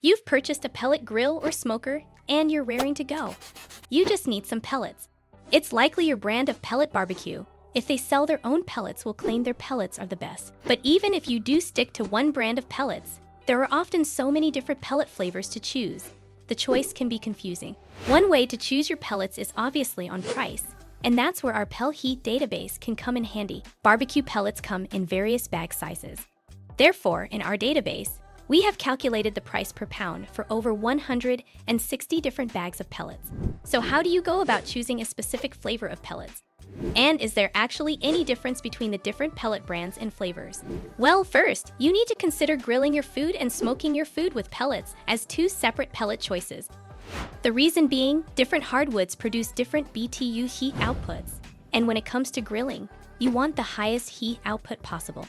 You've purchased a pellet grill or smoker, and you're raring to go. You just need some pellets. It's likely your brand of pellet barbecue. If they sell their own pellets, will claim their pellets are the best. But even if you do stick to one brand of pellets, there are often so many different pellet flavors to choose. The choice can be confusing. One way to choose your pellets is obviously on price, and that's where our Pel Heat database can come in handy. Barbecue pellets come in various bag sizes. Therefore, in our database, we have calculated the price per pound for over 160 different bags of pellets. So how do you go about choosing a specific flavor of pellets? And is there actually any difference between the different pellet brands and flavors? Well, first, you need to consider grilling your food and smoking your food with pellets as two separate pellet choices. The reason being, different hardwoods produce different BTU heat outputs, and when it comes to grilling, you want the highest heat output possible.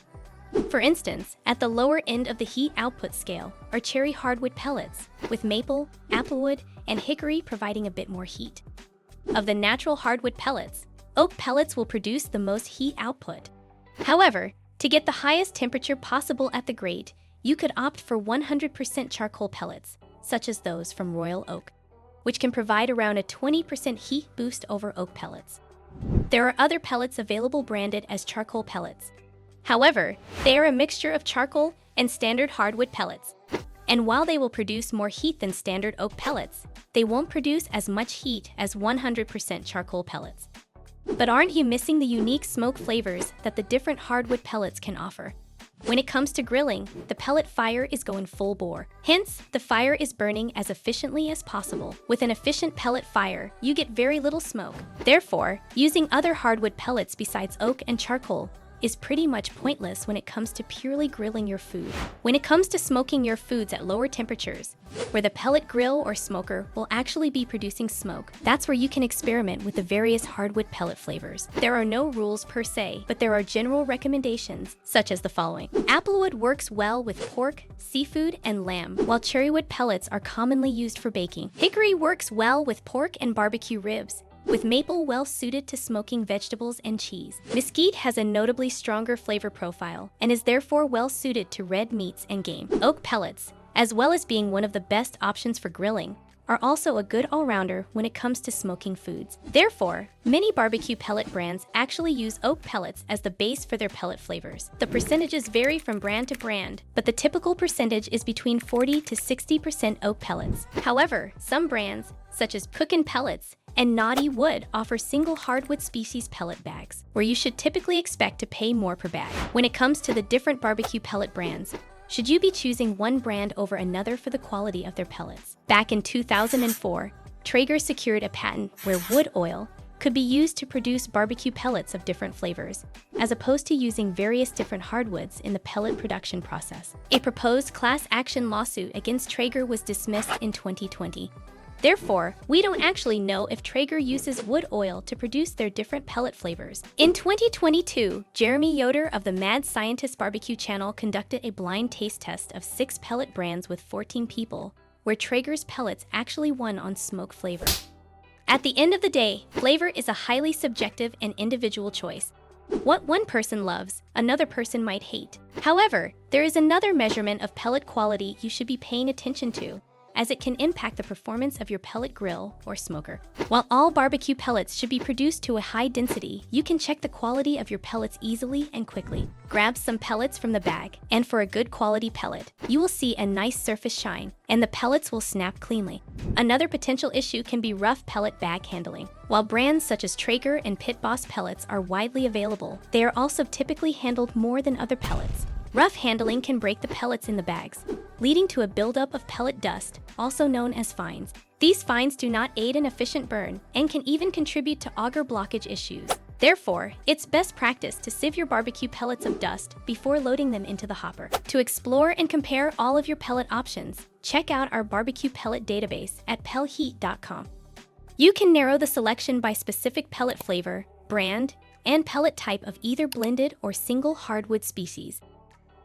For instance, at the lower end of the heat output scale are cherry hardwood pellets, with maple, applewood, and hickory providing a bit more heat. Of the natural hardwood pellets, oak pellets will produce the most heat output. However, to get the highest temperature possible at the grate, you could opt for 100% charcoal pellets, such as those from Royal Oak, which can provide around a 20% heat boost over oak pellets. There are other pellets available branded as charcoal pellets. However, they are a mixture of charcoal and standard hardwood pellets. And while they will produce more heat than standard oak pellets, they won't produce as much heat as 100% charcoal pellets. But aren't you missing the unique smoke flavors that the different hardwood pellets can offer? When it comes to grilling, the pellet fire is going full bore. Hence, the fire is burning as efficiently as possible. With an efficient pellet fire, you get very little smoke. Therefore, using other hardwood pellets besides oak and charcoal is pretty much pointless when it comes to purely grilling your food. When it comes to smoking your foods at lower temperatures, where the pellet grill or smoker will actually be producing smoke, that's where you can experiment with the various hardwood pellet flavors. There are no rules per se, but there are general recommendations, such as the following. Applewood works well with pork, seafood, and lamb, while cherrywood pellets are commonly used for baking. Hickory works well with pork and barbecue ribs, with maple well suited to smoking vegetables and cheese. Mesquite has a notably stronger flavor profile and is therefore well suited to red meats and game. Oak pellets, as well as being one of the best options for grilling, are also a good all-rounder when it comes to smoking foods. Therefore, many barbecue pellet brands actually use oak pellets as the base for their pellet flavors. The percentages vary from brand to brand, but the typical percentage is between 40 to 60% oak pellets. However, some brands, such as Cookin' Pellets and Naughty Wood, offer single hardwood species pellet bags, where you should typically expect to pay more per bag. When it comes to the different barbecue pellet brands, should you be choosing one brand over another for the quality of their pellets? Back in 2004, Traeger secured a patent where wood oil could be used to produce barbecue pellets of different flavors, as opposed to using various different hardwoods in the pellet production process. A proposed class action lawsuit against Traeger was dismissed in 2020. Therefore, we don't actually know if Traeger uses wood oil to produce their different pellet flavors. In 2022, Jeremy Yoder of the Mad Scientist Barbecue channel conducted a blind taste test of 6 pellet brands with 14 people, where Traeger's pellets actually won on smoke flavor. At the end of the day, flavor is a highly subjective and individual choice. What one person loves, another person might hate. However, there is another measurement of pellet quality you should be paying attention to, as it can impact the performance of your pellet grill or smoker. While all barbecue pellets should be produced to a high density, you can check the quality of your pellets easily and quickly. Grab some pellets from the bag, and for a good quality pellet, you will see a nice surface shine, and the pellets will snap cleanly. Another potential issue can be rough pellet bag handling. While brands such as Traeger and Pit Boss pellets are widely available, they are also typically handled more than other pellets. Rough handling can break the pellets in the bags, leading to a buildup of pellet dust, also known as fines. These fines do not aid in efficient burn and can even contribute to auger blockage issues. Therefore, it's best practice to sieve your barbecue pellets of dust before loading them into the hopper. To explore and compare all of your pellet options, check out our barbecue pellet database at pelheat.com. You can narrow the selection by specific pellet flavor, brand, and pellet type of either blended or single hardwood species.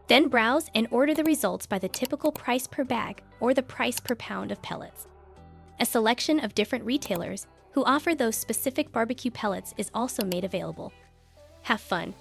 Then browse and order the results by the typical price per bag or the price per pound of pellets. A selection of different retailers who offer those specific barbecue pellets is also made available. Have fun!